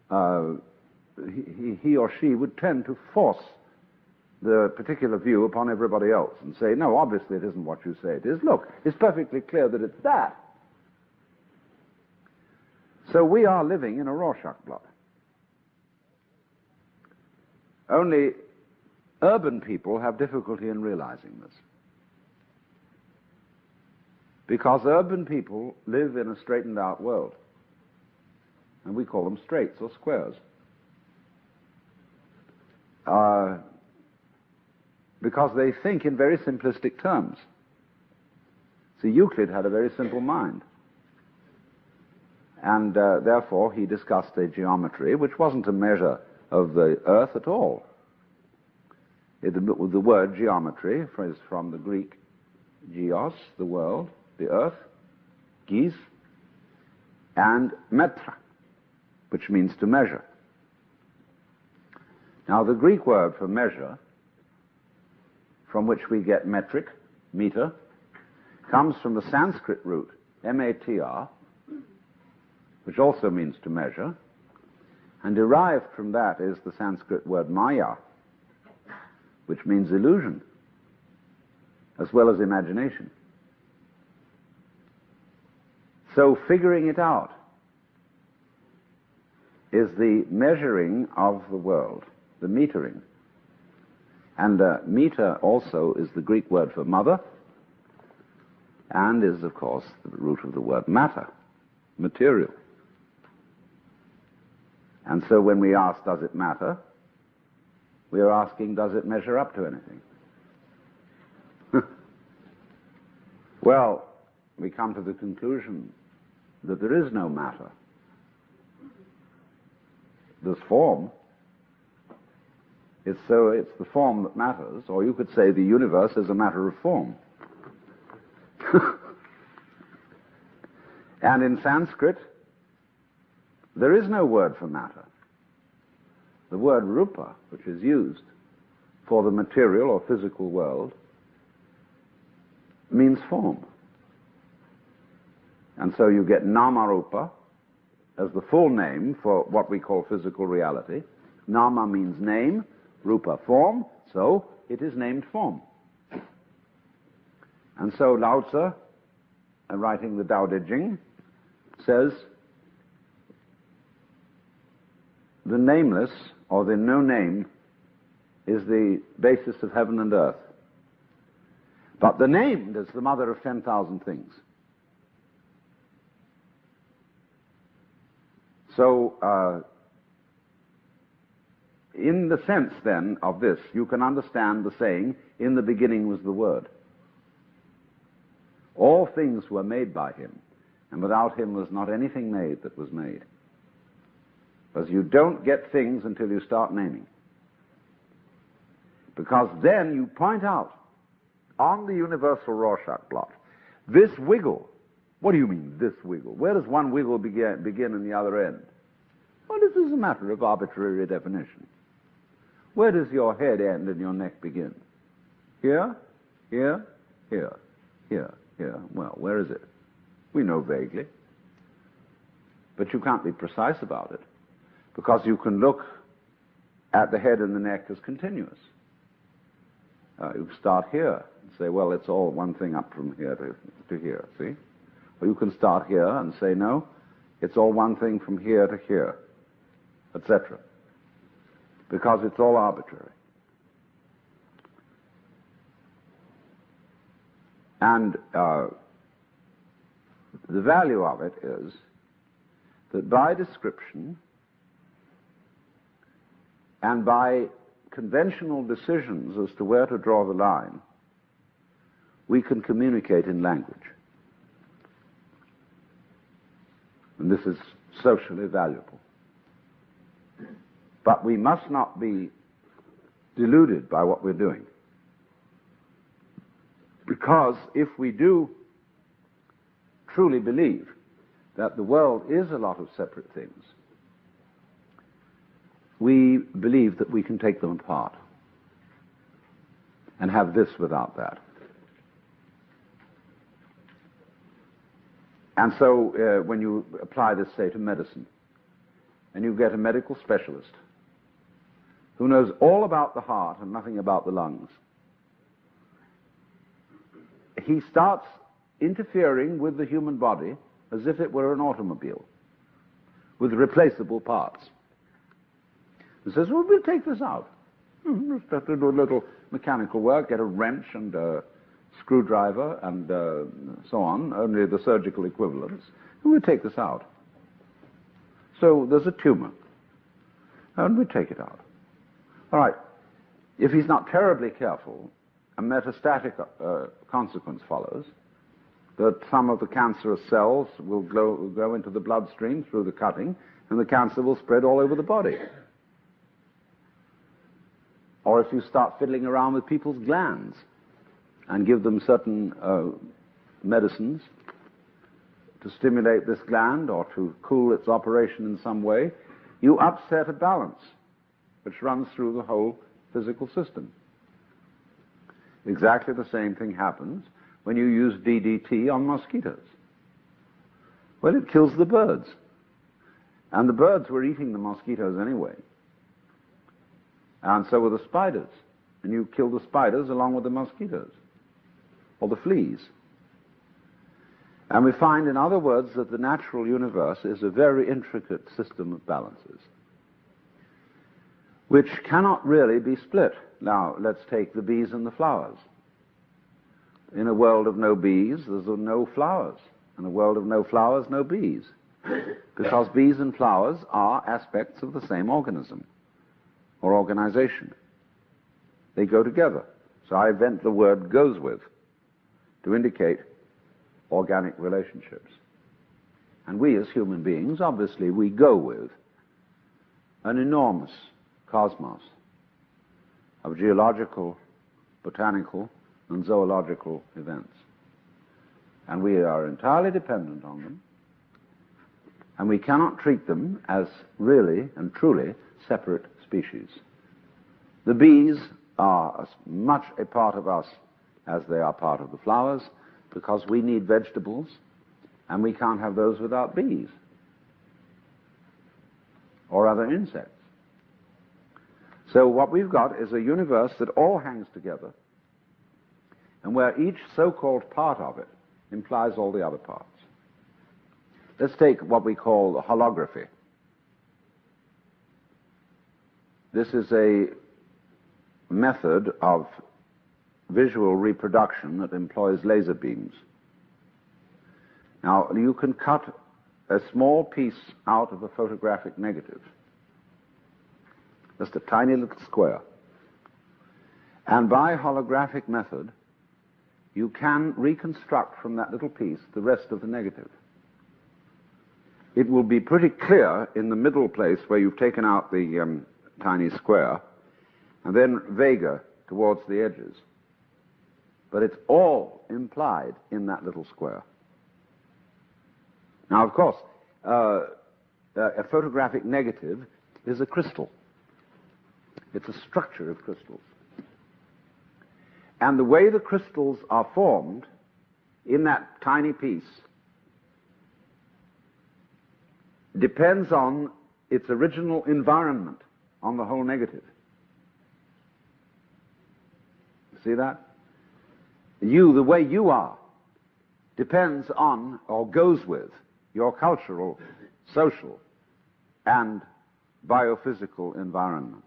he or she would tend to force the particular view upon everybody else and say, no, obviously it isn't what you say it is. Look, it's perfectly clear that it's that. So we are living in a Rorschach blot. Only urban people have difficulty in realizing this. Because urban people live in a straightened out world. And we call them straights or squares. Because they think in very simplistic terms. See, Euclid had a very simple mind. And therefore he discussed a geometry which wasn't a measure of the earth at all. The word geometry is from the Greek geos, the world, the earth, gis, and metra, which means to measure. Now the Greek word for measure, from which we get metric, meter, comes from the Sanskrit root, M-A-T-R, which also means to measure, and derived from that is the Sanskrit word maya, which means illusion, as well as imagination. So figuring it out is the measuring of the world, the metering. And meter also is the Greek word for mother, and is, of course, the root of the word matter, material. And so when we ask, does it matter? We are asking, does it measure up to anything? Well, we come to the conclusion that there is no matter. There's form. It's the form that matters, or you could say the universe is a matter of form. And in Sanskrit, there is no word for matter. The word rupa, which is used for the material or physical world, means form. And so you get Namarupa as the full name for what we call physical reality. Nama means name, Rupa form, so it is named form. And so Lao Tzu, writing the Tao Te Ching, says the nameless, or the no name, is the basis of heaven and earth. But the named is the mother of 10,000 things. So, in the sense then of this, you can understand the saying, in the beginning was the Word. All things were made by him, and without him was not anything made that was made. Because you don't get things until you start naming. Because then you point out on the universal Rorschach blot, this wiggle. What do you mean, this wiggle? Where does one wiggle begin and the other end? Well, this is a matter of arbitrary definition. Where does your head end and your neck begin? Here, here, here, here, here. Well, where is it? We know vaguely. But you can't be precise about it, because you can look at the head and the neck as continuous. You start here and say, well, it's all one thing up from here to here, see? Or you can start here and say, no, it's all one thing from here to here, etc. Because it's all arbitrary. And the value of it is that by description and by conventional decisions as to where to draw the line, we can communicate in language. And this is socially valuable. But we must not be deluded by what we're doing. Because if we do truly believe that the world is a lot of separate things, we believe that we can take them apart and have this without that. And so when you apply this, say, to medicine, and you get a medical specialist who knows all about the heart and nothing about the lungs. He starts interfering with the human body as if it were an automobile with replaceable parts. He says, well, we'll take this out. Just have to do a little mechanical work, get a wrench and a screwdriver and so on, only the surgical equivalents, and we'll take this out. So there's a tumor, and we take it out. All right, if he's not terribly careful, a metastatic consequence follows, that some of the cancerous cells will go into the bloodstream through the cutting, and the cancer will spread all over the body. Or if you start fiddling around with people's glands and give them certain medicines to stimulate this gland or to cool its operation in some way, you upset a balance which runs through the whole physical system. Exactly the same thing happens when you use DDT on mosquitoes. Well, it kills the birds. And the birds were eating the mosquitoes anyway. And so were the spiders. And you kill the spiders along with the mosquitoes, or the fleas. And we find, in other words, that the natural universe is a very intricate system of balances, which cannot really be split. Now, let's take the bees and the flowers. In a world of no bees, there's no flowers. In a world of no flowers, no bees. Because bees and flowers are aspects of the same organism or organization. They go together. So I invent the word goes with to indicate organic relationships. And we as human beings, obviously, we go with an enormous cosmos of geological, botanical, and zoological events. And we are entirely dependent on them, and we cannot treat them as really and truly separate species. The bees are as much a part of us as they are part of the flowers, because we need vegetables, and we can't have those without bees or other insects. So what we've got is a universe that all hangs together, and where each so-called part of it implies all the other parts. Let's take what we call holography. This is a method of visual reproduction that employs laser beams. Now, you can cut a small piece out of a photographic negative, just a tiny little square, and by holographic method, you can reconstruct from that little piece the rest of the negative. It will be pretty clear in the middle place where you've taken out the tiny square, and then vaguer towards the edges. But it's all implied in that little square. Now, of course, a photographic negative is a crystal. It's a structure of crystals. And the way the crystals are formed in that tiny piece depends on its original environment on the whole negative. See that? You, the way you are, depends on or goes with your cultural, social, and biophysical environment.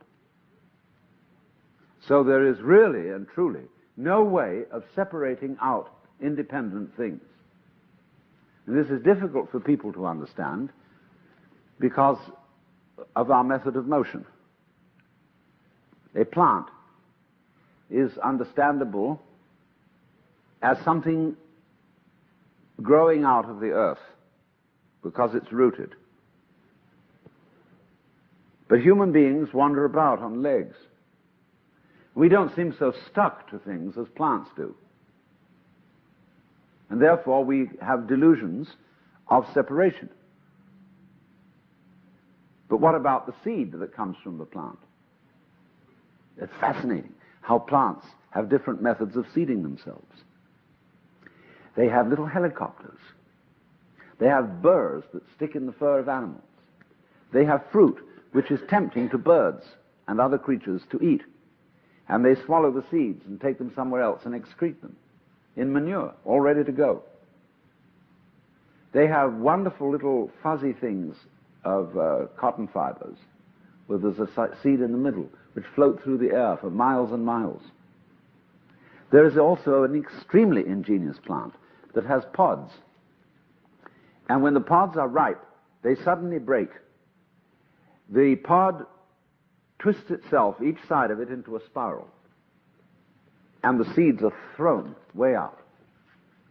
So there is really and truly no way of separating out independent things. And this is difficult for people to understand because of our method of motion. A plant is understandable as something growing out of the earth because it's rooted. But human beings wander about on legs. We don't seem so stuck to things as plants do. And therefore we have delusions of separation. But what about the seed that comes from the plant? It's fascinating how plants have different methods of seeding themselves. They have little helicopters. They have burrs that stick in the fur of animals. They have fruit which is tempting to birds and other creatures to eat. And they swallow the seeds and take them somewhere else and excrete them in manure, all ready to go. They have wonderful little fuzzy things of cotton fibers, where there's a seed in the middle, which float through the air for miles and miles. There is also an extremely ingenious plant that has pods. And when the pods are ripe, they suddenly break. The pod twists itself, each side of it, into a spiral. And the seeds are thrown way out.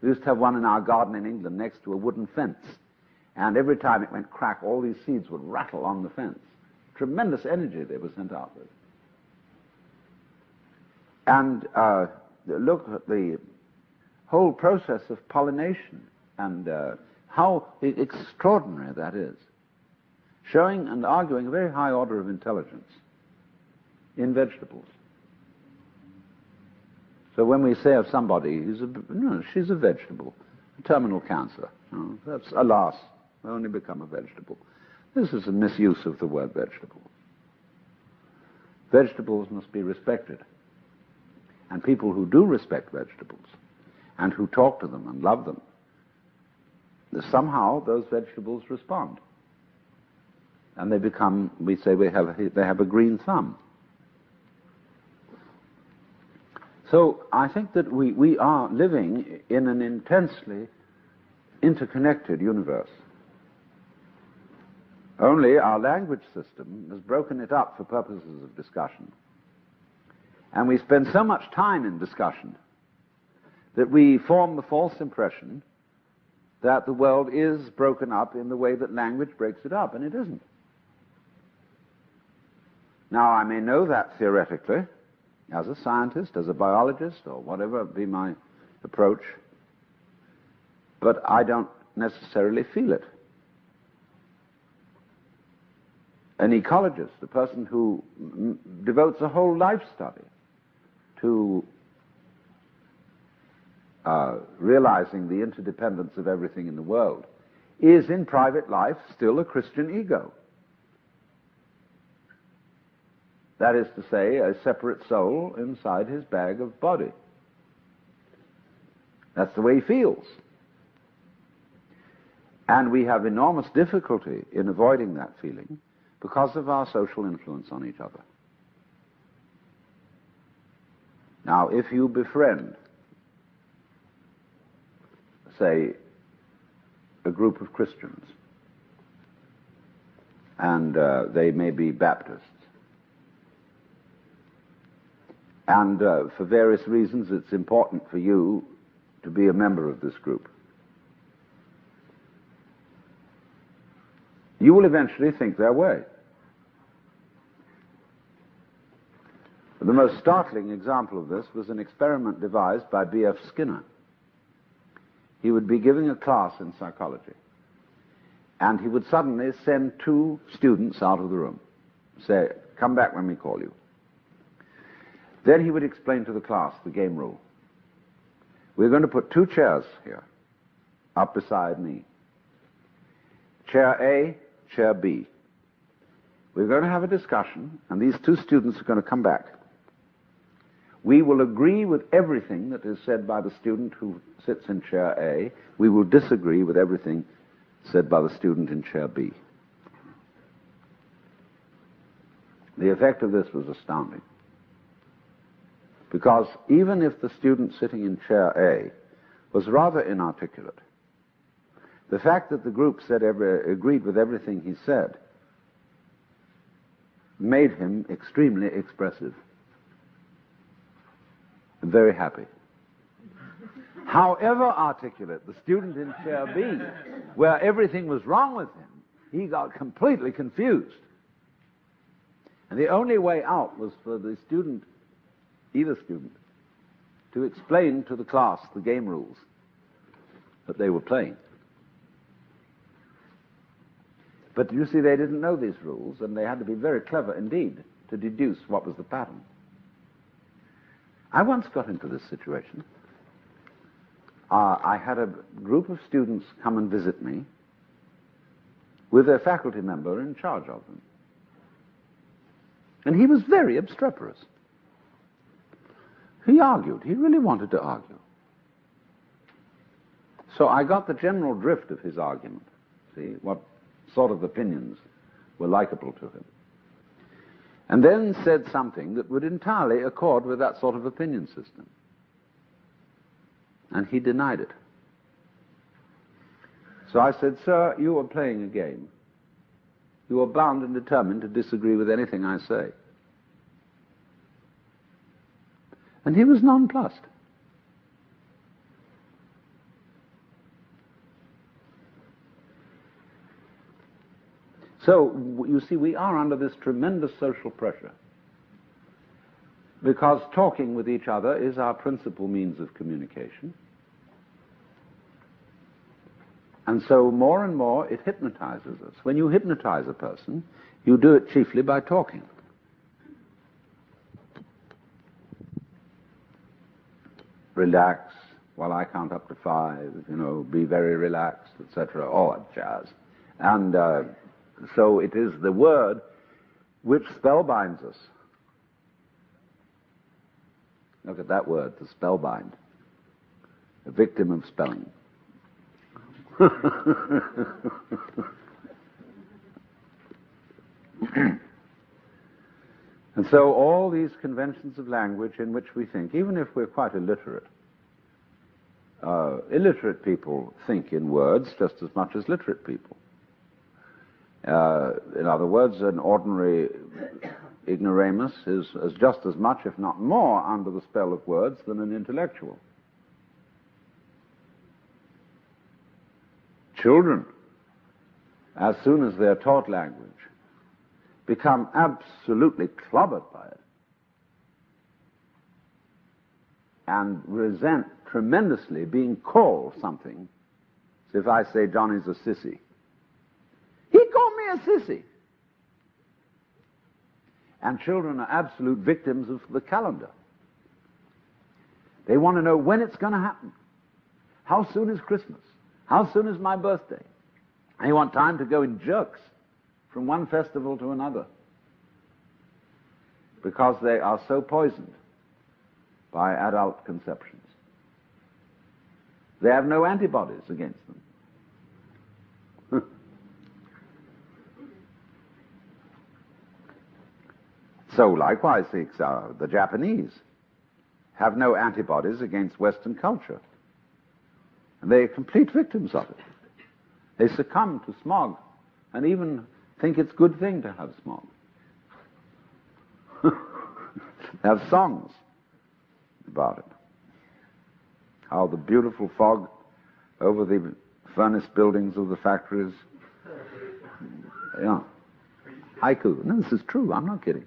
We used to have one in our garden in England next to a wooden fence. And every time it went crack, all these seeds would rattle on the fence. Tremendous energy they were sent out with. And look at the whole process of pollination and how extraordinary that is. Showing and arguing a very high order of intelligence in vegetables. So when we say of somebody, she's a vegetable, terminal cancer, that's, alas, only become a vegetable. This is a misuse of the word vegetable. Vegetables must be respected. And people who do respect vegetables and who talk to them and love them, somehow those vegetables respond. And they become, we say they have a green thumb. So I think that we are living in an intensely interconnected universe. Only our language system has broken it up for purposes of discussion. And we spend so much time in discussion that we form the false impression that the world is broken up in the way that language breaks it up, and it isn't. Now, I may know that theoretically, as a scientist, as a biologist, or whatever be my approach, but I don't necessarily feel it. An ecologist, a person who devotes a whole life study to realizing the interdependence of everything in the world, is in private life still a Christian ego. That is to say, a separate soul inside his bag of body. That's the way he feels. And we have enormous difficulty in avoiding that feeling because of our social influence on each other. Now, if you befriend, say, a group of Christians, and they may be Baptists, and for various reasons it's important for you to be a member of this group, you will eventually think their way. The most startling example of this was an experiment devised by B.F. Skinner. He would be giving a class in psychology, and he would suddenly send two students out of the room, say, "Come back when we call you." Then he would explain to the class the game rule. We're going to put two chairs here, up beside me. Chair A, Chair B. We're going to have a discussion, and these two students are going to come back. We will agree with everything that is said by the student who sits in Chair A. We will disagree with everything said by the student in Chair B. The effect of this was astounding. Because even if the student sitting in Chair A was rather inarticulate, the fact that the group agreed with everything he said made him extremely expressive and very happy. However articulate the student in Chair B, where everything was wrong with him, he got completely confused. And the only way out was for the student, either student, to explain to the class the game rules that they were playing. But you see, they didn't know these rules, and they had to be very clever indeed to deduce what was the pattern. I once got into this situation. I had a group of students come and visit me, with a faculty member in charge of them. And he was very obstreperous. He argued. He really wanted to argue. So I got the general drift of his argument, see, what sort of opinions were likable to him. And then said something that would entirely accord with that sort of opinion system. And he denied it. So I said, "Sir, you are playing a game. You are bound and determined to disagree with anything I say." And he was nonplussed. So, you see, we are under this tremendous social pressure because talking with each other is our principal means of communication. And so more and more it hypnotizes us. When you hypnotize a person, you do it chiefly by talking. Relax while I count up to 5, be very relaxed, etc., all that jazz. And so it is the word which spellbinds us. Look at that word, to spellbind. A victim of spelling. And so all these conventions of language in which we think, even if we're quite illiterate people think in words just as much as literate people. In other words, an ordinary ignoramus is just as much, if not more, under the spell of words than an intellectual. Children, as soon as they're taught language, become absolutely clobbered by it and resent tremendously being called something. So if I say Johnny's a sissy, he called me a sissy. And children are absolute victims of the calendar. They want to know when it's going to happen. How soon is Christmas? How soon is my birthday? They want time to go in jerks from one festival to another because they are so poisoned by adult conceptions. They have no antibodies against them. So likewise, the Japanese have no antibodies against Western culture. And they are complete victims of it. They succumb to smog and even think it's a good thing to have smog. They have songs about it. How the beautiful fog over the furnace buildings of the factories. Yeah. Haiku. No, this is true. I'm not kidding.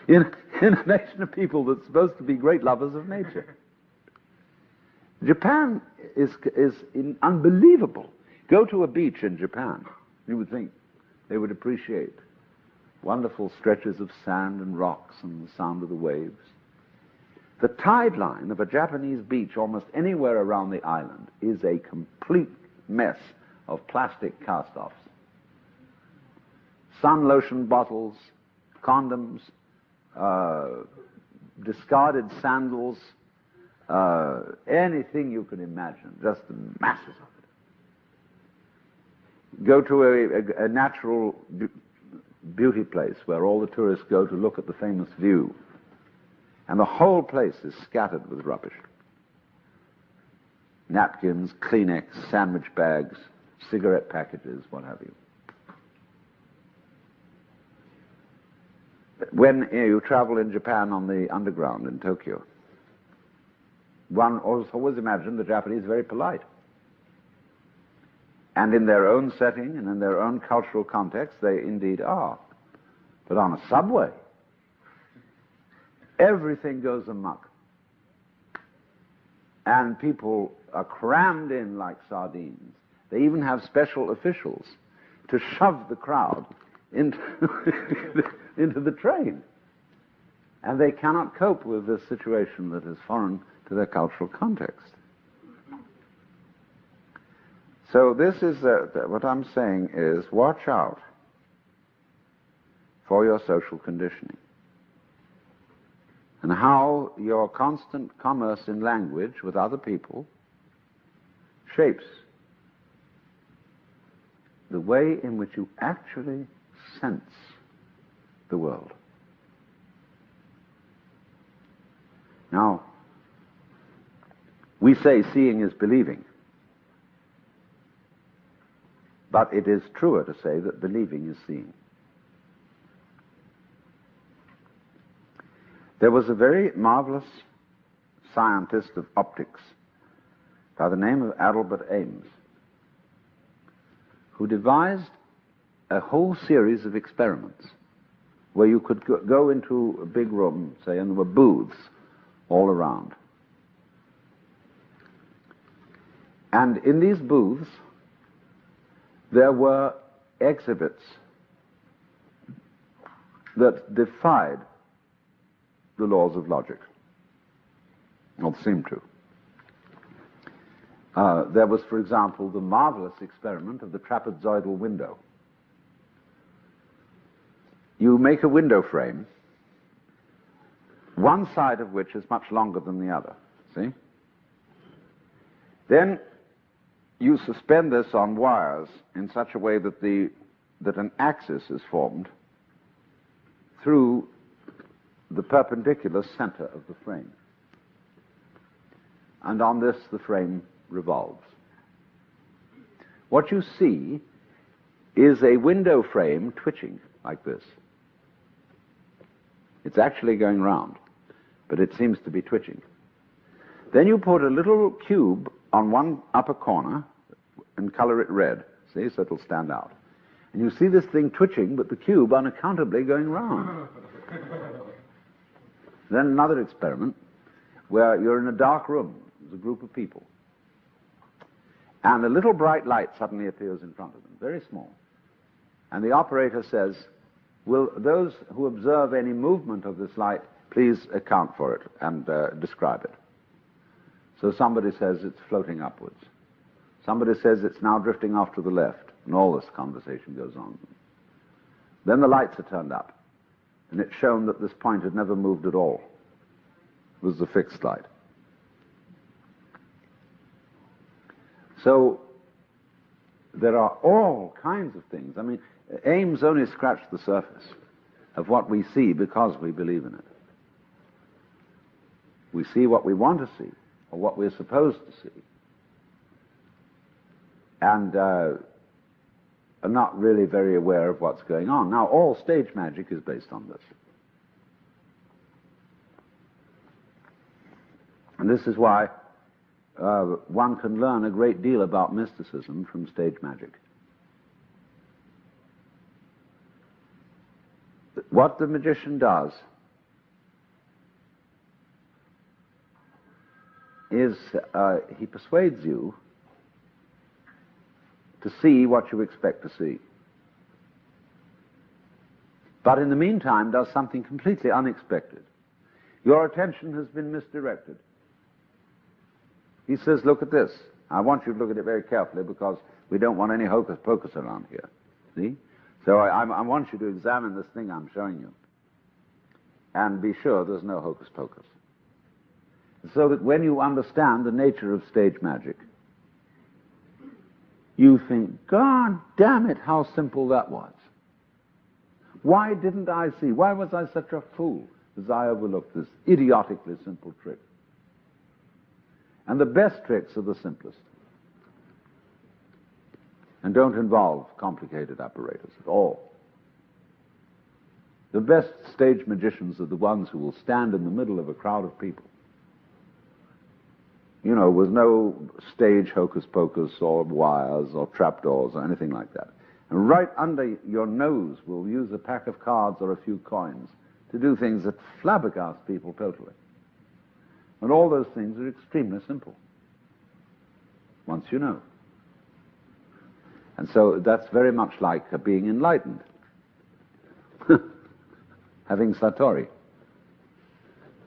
In a nation of people that's supposed to be great lovers of nature. Japan is unbelievable. Go to a beach in Japan. You would think they would appreciate wonderful stretches of sand and rocks and the sound of the waves. The tide line of a Japanese beach almost anywhere around the island is a complete mess of plastic cast-offs. Sun lotion bottles, condoms, discarded sandals, anything you can imagine, just masses of it. Go to a natural beauty place where all the tourists go to look at the famous view, and the whole place is scattered with rubbish. Napkins, Kleenex, sandwich bags, cigarette packages, what have you. When you travel in Japan on the underground in Tokyo, one always imagined the Japanese very polite. And in their own setting and in their own cultural context, they indeed are. But on a subway, everything goes amok. And people are crammed in like sardines. They even have special officials to shove the crowd into, into the train. And they cannot cope with this situation that is foreign to their cultural context. So this is, what I'm saying is, watch out for your social conditioning and how your constant commerce in language with other people shapes the way in which you actually sense the world. Now, we say seeing is believing, but it is truer to say that believing is seeing. There was a very marvelous scientist of optics by the name of Albert Ames, who devised a whole series of experiments where you could go into a big room, say, and there were booths all around. And in these booths, there were exhibits that defied the laws of logic, or seemed to. There was, for example, the marvelous experiment of the trapezoidal window. You make a window frame, one side of which is much longer than the other, see? Then you suspend this on wires in such a way that an axis is formed through the perpendicular center of the frame. And on this, the frame revolves. What you see is a window frame twitching like this. It's actually going round, but it seems to be twitching. Then you put a little cube on one upper corner and color it red, see, so it'll stand out. And you see this thing twitching, but the cube unaccountably going round. Then another experiment where you're in a dark room, there's a group of people, and a little bright light suddenly appears in front of them, very small. And the operator says, will those who observe any movement of this light please account for it and describe it? So somebody says it's floating upwards. Somebody says it's now drifting off to the left, and all this conversation goes on. Then the lights are turned up, and it's shown that this point had never moved at all. It was the fixed light. So there are all kinds of things. I mean, Ames only scratched the surface of what we see because we believe in it. We see what we want to see, or what we're supposed to see, and are not really very aware of what's going on. Now, all stage magic is based on this. And this is why one can learn a great deal about mysticism from stage magic. What the magician does is he persuades you to see what you expect to see. But in the meantime does something completely unexpected. Your attention has been misdirected. He says, look at this. I want you to look at it very carefully because we don't want any hocus pocus around here. See? So I want you to examine this thing I'm showing you and be sure there's no hocus pocus. So that when you understand the nature of stage magic, you think, God damn it, how simple that was. Why didn't I see? Why was I such a fool as I overlooked this idiotically simple trick? And the best tricks are the simplest and don't involve complicated apparatus at all. The best stage magicians are the ones who will stand in the middle of a crowd of people, you know, with no stage hocus pocus or wires or trapdoors or anything like that. And right under your nose will use a pack of cards or a few coins to do things that flabbergast people totally. And all those things are extremely simple, once you know. And so that's very much like being enlightened, having Satori.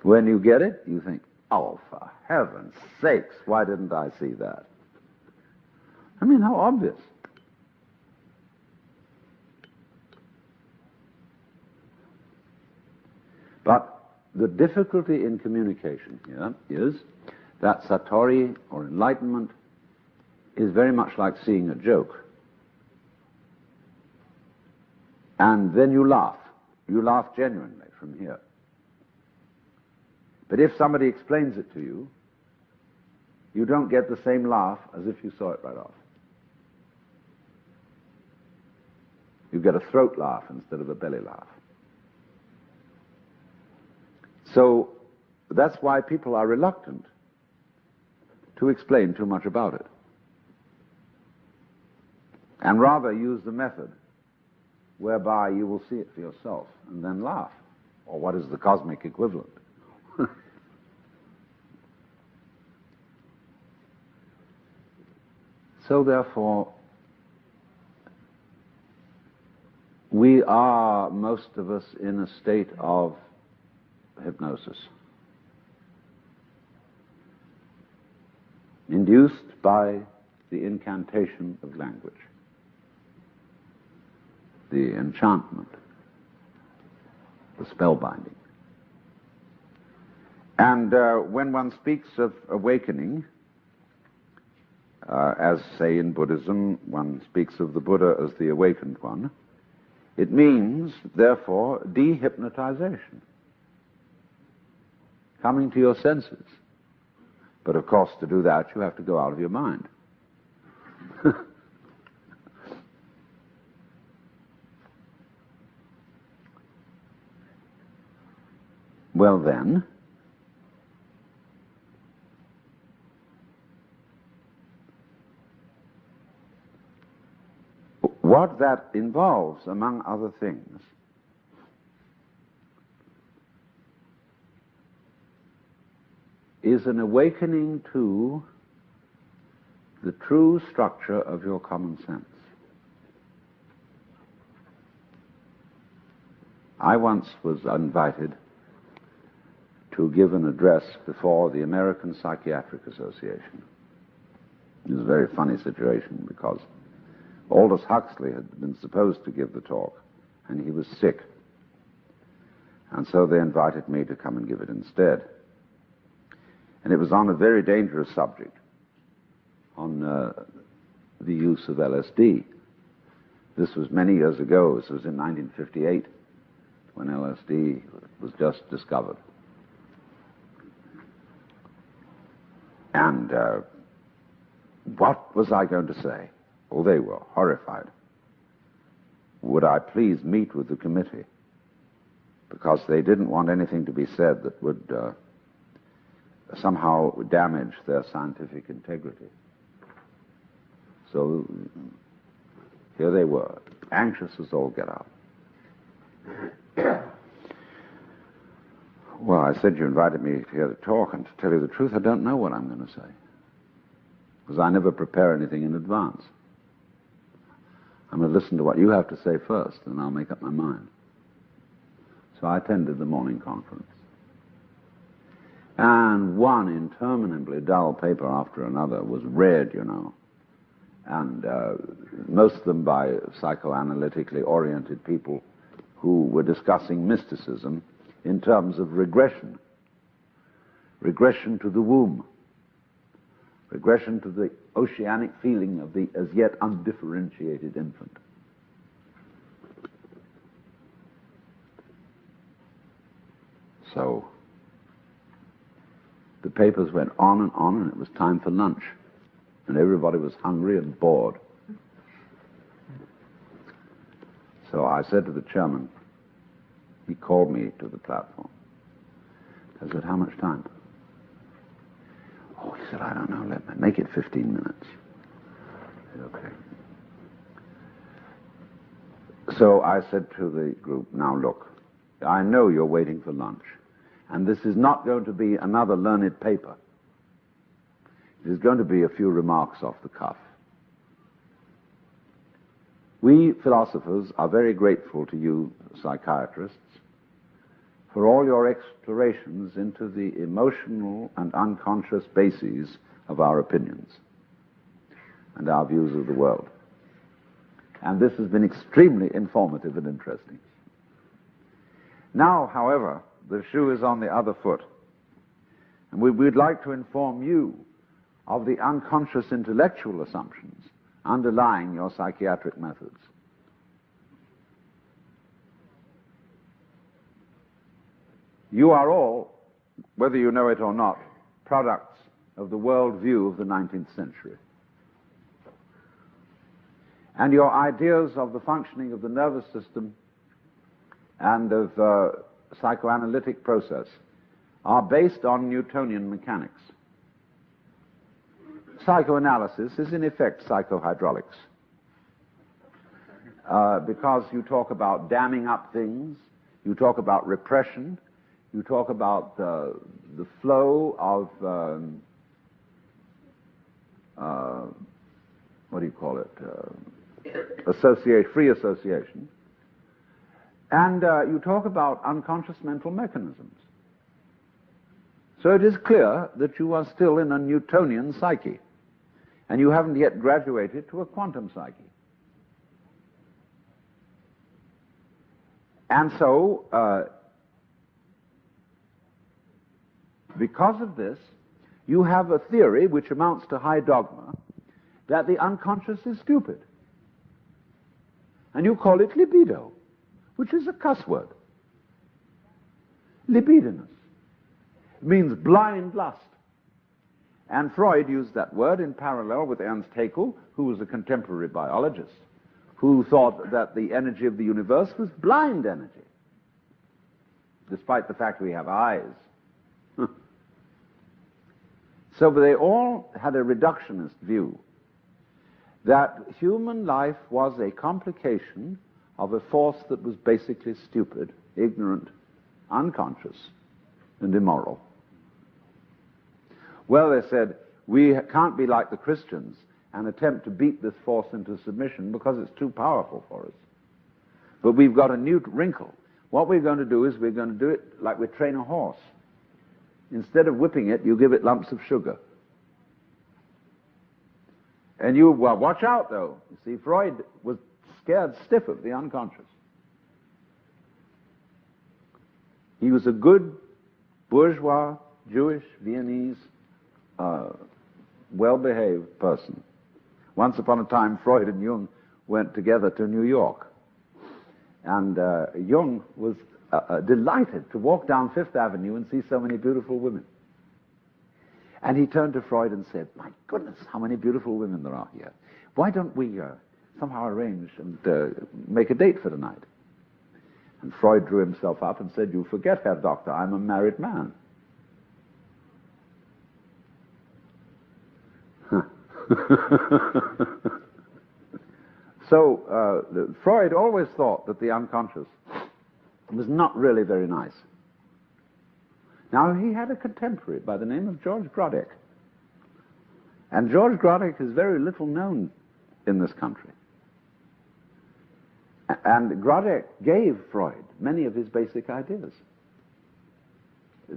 When you get it, you think, oh, for heaven's sakes, why didn't I see that? I mean, how obvious. But the difficulty in communication here is that Satori, or enlightenment, is very much like seeing a joke. And then you laugh. You laugh genuinely from here. But if somebody explains it to you, you don't get the same laugh as if you saw it right off. You get a throat laugh instead of a belly laugh. So that's why people are reluctant to explain too much about it, and rather use the method whereby you will see it for yourself and then laugh, or what is the cosmic equivalent. So therefore, we are, most of us, in a state of hypnosis, induced by the incantation of language, the enchantment, the spellbinding. And when one speaks of awakening, as, say, in Buddhism, one speaks of the Buddha as the awakened one, it means, therefore, dehypnotization, coming to your senses. But of course, to do that, you have to go out of your mind. Well then, what that involves, among other things, is an awakening to the true structure of your common sense. I once was invited to give an address before the American Psychiatric Association. It was a very funny situation because Aldous Huxley had been supposed to give the talk, and he was sick. And so they invited me to come and give it instead. And it was on a very dangerous subject, on the use of LSD. This was many years ago. This was in 1958, when LSD was just discovered. And what was I going to say? Well, they were horrified. Would I please meet with the committee? Because they didn't want anything to be said that would somehow damage their scientific integrity. So here they were, anxious as all get out. Well, I said, you invited me here to talk, and to tell you the truth, I don't know what I'm going to say, because I never prepare anything in advance. I'm going to listen to what you have to say first, and I'll make up my mind. So I attended the morning conference. And one interminably dull paper after another was read, you know, and most of them by psychoanalytically oriented people who were discussing mysticism in terms of regression. Regression to the womb. Regression to the oceanic feeling of the as yet undifferentiated infant. So the papers went on, and it was time for lunch. And everybody was hungry and bored. So I said to the chairman, he called me to the platform. I said, how much time? Oh, he said, I don't know, let me make it 15 minutes. I said, okay. So I said to the group, now look, I know you're waiting for lunch, and this is not going to be another learned paper. It is going to be a few remarks off the cuff. We philosophers are very grateful to you psychiatrists for all your explorations into the emotional and unconscious bases of our opinions. and our views of the world. And this has been extremely informative and interesting. Now, however, the shoe is on the other foot. And we'd like to inform you of the unconscious intellectual assumptions underlying your psychiatric methods. You are all, whether you know it or not, products of the world view of the 19th century. And your ideas of the functioning of the nervous system and of psychoanalytic process are based on Newtonian mechanics. Psychoanalysis is in effect psychohydraulics, because you talk about damming up things, you talk about repression, you talk about the flow of what do you call it? Free association, and you talk about unconscious mental mechanisms. So it is clear that you are still in a Newtonian psyche, and you haven't yet graduated to a quantum psyche. And so, because of this, you have a theory which amounts to high dogma that the unconscious is stupid. And you call it libido, which is a cuss word. Libidinous. It means blind lust. And Freud used that word in parallel with Ernst Haeckel, who was a contemporary biologist, who thought that the energy of the universe was blind energy, despite the fact we have eyes. So they all had a reductionist view that human life was a complication of a force that was basically stupid, ignorant, unconscious, and immoral. Well, they said, we can't be like the Christians and attempt to beat this force into submission because it's too powerful for us. But we've got a new wrinkle. What we're going to do is we're going to do it like we train a horse. Instead of whipping it, you give it lumps of sugar. And you, well, watch out, though. You see, Freud was scared stiff of the unconscious. He was a good, bourgeois, Jewish, Viennese, well-behaved person. Once upon a time, Freud and Jung went together to New York. And Jung was delighted to walk down Fifth Avenue and see so many beautiful women. And he turned to Freud and said, my goodness, how many beautiful women there are here. Why don't we somehow arrange and make a date for tonight? And Freud drew himself up and said, you forget, Herr Doctor, I'm a married man. So Freud always thought that the unconscious was not really very nice. Now, he had a contemporary by the name of George Grodek. And George Grodek is very little known in this country. And Grodek gave Freud many of his basic ideas.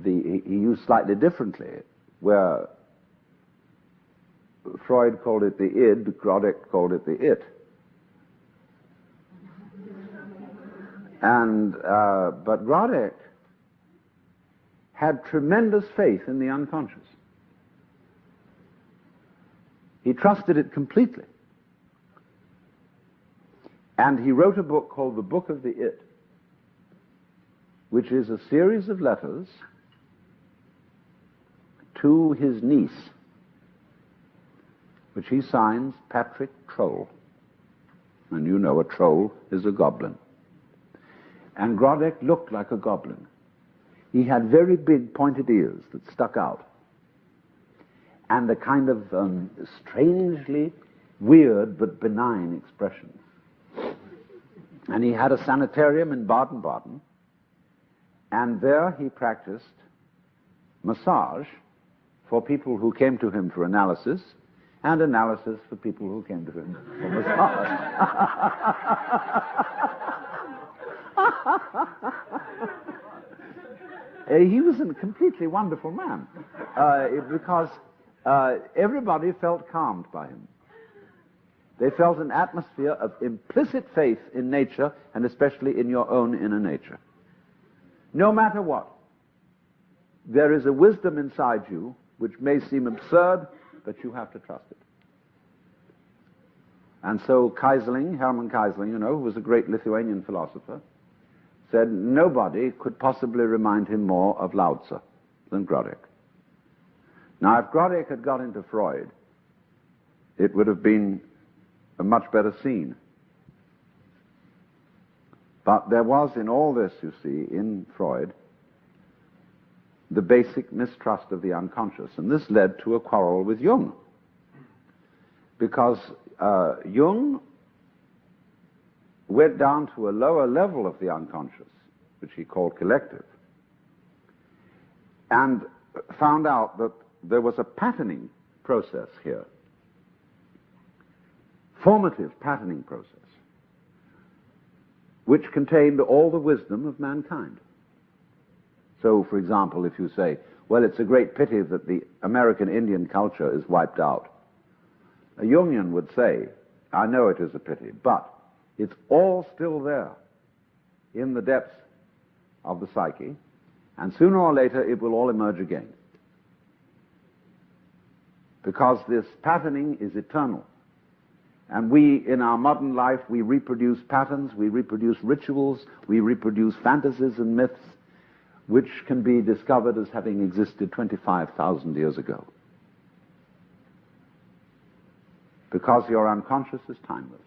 He used slightly differently, where Freud called it the id, Grodek called it the it. And but Grodek had tremendous faith in the unconscious. He trusted it completely. And he wrote a book called The Book of the It, which is a series of letters to his niece, which he signs Patrick Troll. And you know a troll is a goblin. And Grodek looked like a goblin. He had very big pointed ears that stuck out, and a kind of strangely weird but benign expression. And he had a sanitarium in Baden-Baden, and there he practiced massage for people who came to him for analysis, and analysis for people who came to him for massage. He was a completely wonderful man, because everybody felt calmed by him. They felt an atmosphere of implicit faith in nature, and especially in your own inner nature. No matter what, there is a wisdom inside you which may seem absurd, but you have to trust it. And so Kaisling, Hermann Kaisling, who was a great Lithuanian philosopher, said nobody could possibly remind him more of Lao Tzu than Grodek. Now, if Grodek had got into Freud, it would have been a much better scene. But there was in all this, you see, in Freud, the basic mistrust of the unconscious. And this led to a quarrel with Jung. Because Jung went down to a lower level of the unconscious, which he called collective, and found out that there was a patterning process here, formative patterning process, which contained all the wisdom of mankind. So, for example, if you say, well, it's a great pity that the American Indian culture is wiped out, a Jungian would say, I know it is a pity, but it's all still there in the depths of the psyche, and sooner or later it will all emerge again. Because this patterning is eternal. And we, in our modern life, we reproduce patterns, we reproduce rituals, we reproduce fantasies and myths, which can be discovered as having existed 25,000 years ago. Because your unconscious is timeless.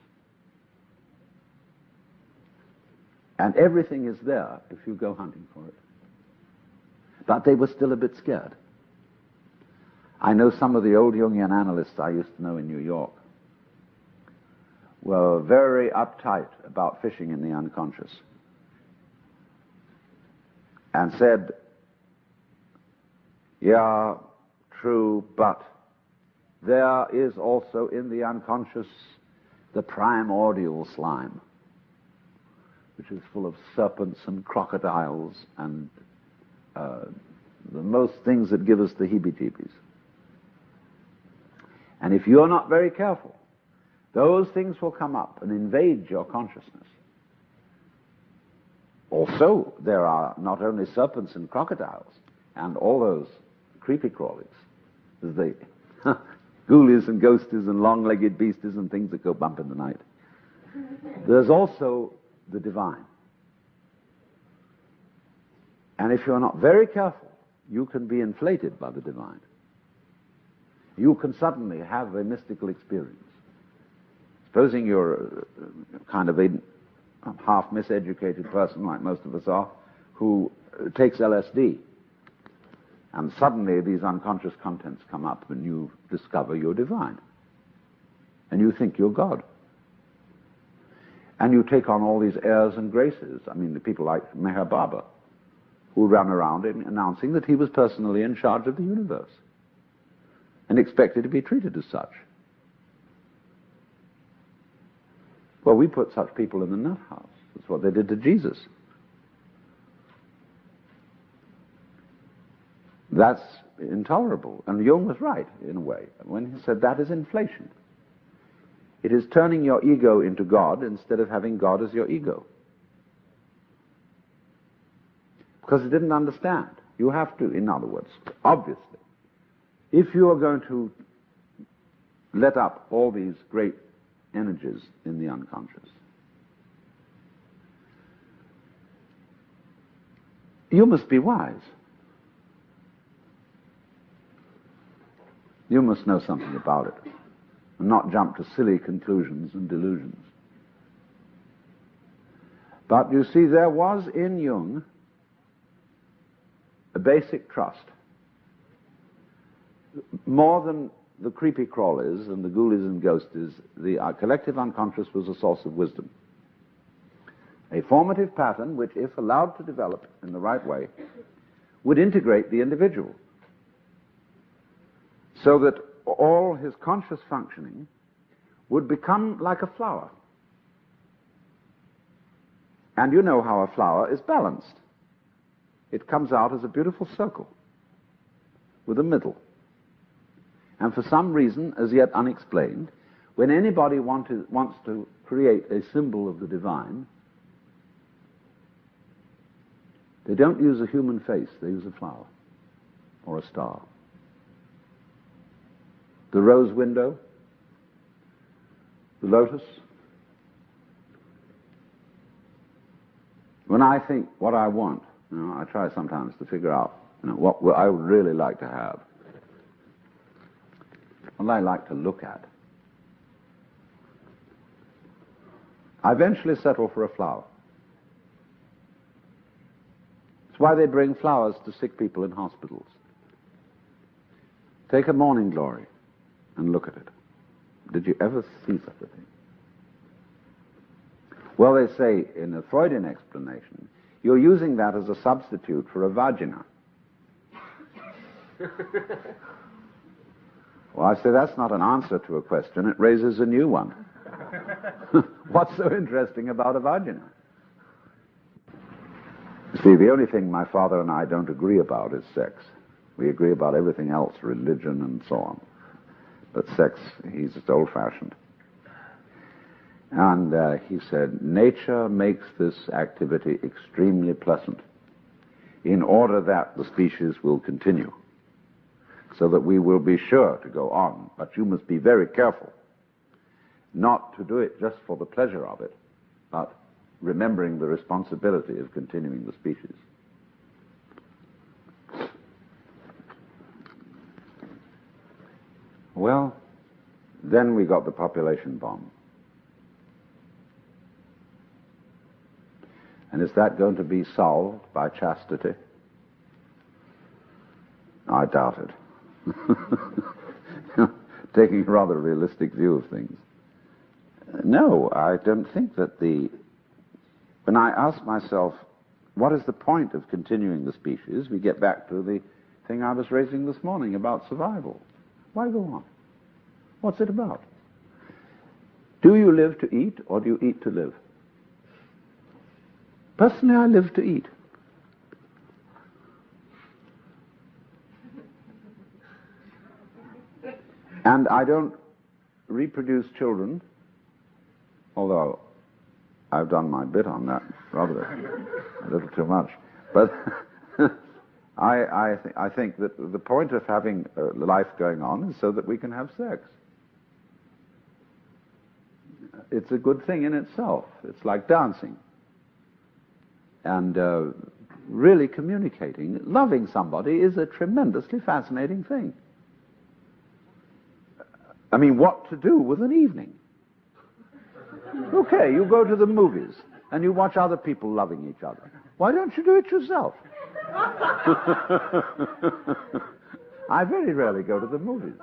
And everything is there if you go hunting for it. But they were still a bit scared. I know some of the old Jungian analysts I used to know in New York were very uptight about fishing in the unconscious, and said, yeah, true, but there is also in the unconscious the primordial slime, which is full of serpents and crocodiles and the most things that give us the heebie-jeebies. And if you're not very careful, those things will come up and invade your consciousness. Also, there are not only serpents and crocodiles and all those creepy crawlies, the ghoulies and ghosties and long-legged beasties and things that go bump in the night. There's also the divine. And if you're not very careful, you can be inflated by the divine. You can suddenly have a mystical experience. Supposing you're kind of a half miseducated person, like most of us are, who takes LSD, and suddenly these unconscious contents come up and you discover you're divine. And you think you're God. And you take on all these airs and graces. I mean, the people like Meher Baba, who ran around announcing that he was personally in charge of the universe and expected to be treated as such. Well, we put such people in the nut house. That's what they did to Jesus. That's intolerable. And Jung was right, in a way, when he said that is inflation. It is turning your ego into God instead of having God as your ego. Because it didn't understand. You have to, in other words, obviously, if you are going to let up all these great energies in the unconscious, you must be wise. You must know something about it, and not jump to silly conclusions and delusions. But you see, there was in Jung a basic trust. More than the creepy crawlies and the ghoulies and ghosties, the collective unconscious was a source of wisdom. A formative pattern which, if allowed to develop in the right way, would integrate the individual, so that all his conscious functioning would become like a flower. And you know how a flower is balanced. It comes out as a beautiful circle with a middle. And for some reason, as yet unexplained, When anybody wants to create a symbol of the divine, they don't use a human face, they use a flower or a star. The rose window, the lotus. When I think what I want, I try sometimes to figure out what I would really like to have, what I like to look at. I eventually settle for a flower. It's why they bring flowers to sick people in hospitals. Take a morning glory and look at it. Did you ever see such a thing? Well, they say in the Freudian explanation, you're using that as a substitute for a vagina. Well, I say that's not an answer to a question, it raises a new one. What's so interesting about a vagina? See, the only thing my father and I don't agree about is sex. We agree about everything else, religion and so on. But sex, he's just old-fashioned. And he said, nature makes this activity extremely pleasant in order that the species will continue, so that we will be sure to go on. But you must be very careful not to do it just for the pleasure of it, but remembering the responsibility of continuing the species. Well, then we got the population bomb. And is that going to be solved by chastity? I doubt it. Taking a rather realistic view of things. No, I don't think that when I ask myself, what is the point of continuing the species, we get back to the thing I was raising this morning about survival. Why go on? What's it about? Do you live to eat, or do you eat to live? Personally, I live to eat. And I don't reproduce children, although I've done my bit on that, rather a little too much. But I think that the point of having life going on is so that we can have sex. It's a good thing in itself. It's like dancing. And really communicating, loving somebody is a tremendously fascinating thing. I mean, what to do with an evening? Okay, you go to the movies and you watch other people loving each other. Why don't you do it yourself? I very rarely go to the movies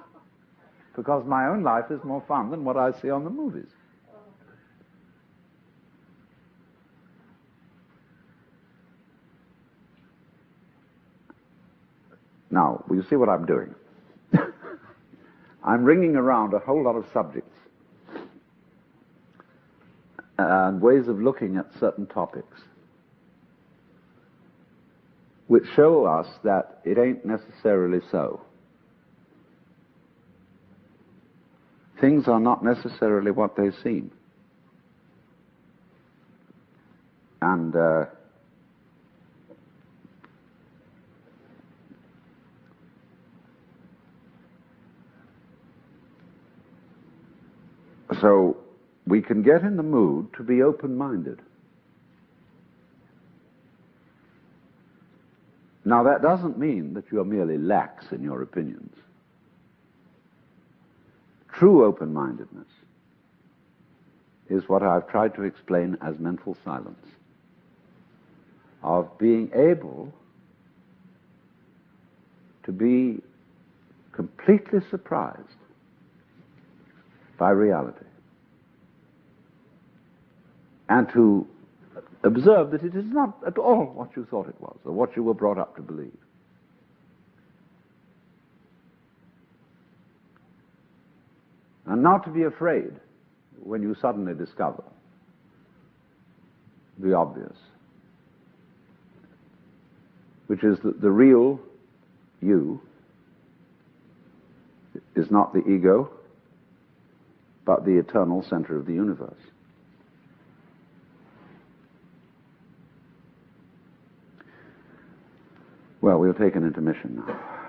because my own life is more fun than what I see on the movies. Now, will you see what I'm doing? I'm ringing around a whole lot of subjects and ways of looking at certain topics which show us that it ain't necessarily so. Things are not necessarily what they seem. And so we can get in the mood to be open-minded. Now, that doesn't mean that you're merely lax in your opinions. True open-mindedness is what I've tried to explain as mental silence, of being able to be completely surprised by reality, and to observe that it is not at all what you thought it was, or what you were brought up to believe. And not to be afraid when you suddenly discover the obvious, which is that the real you is not the ego, but the eternal center of the universe. Well, we'll take an intermission now.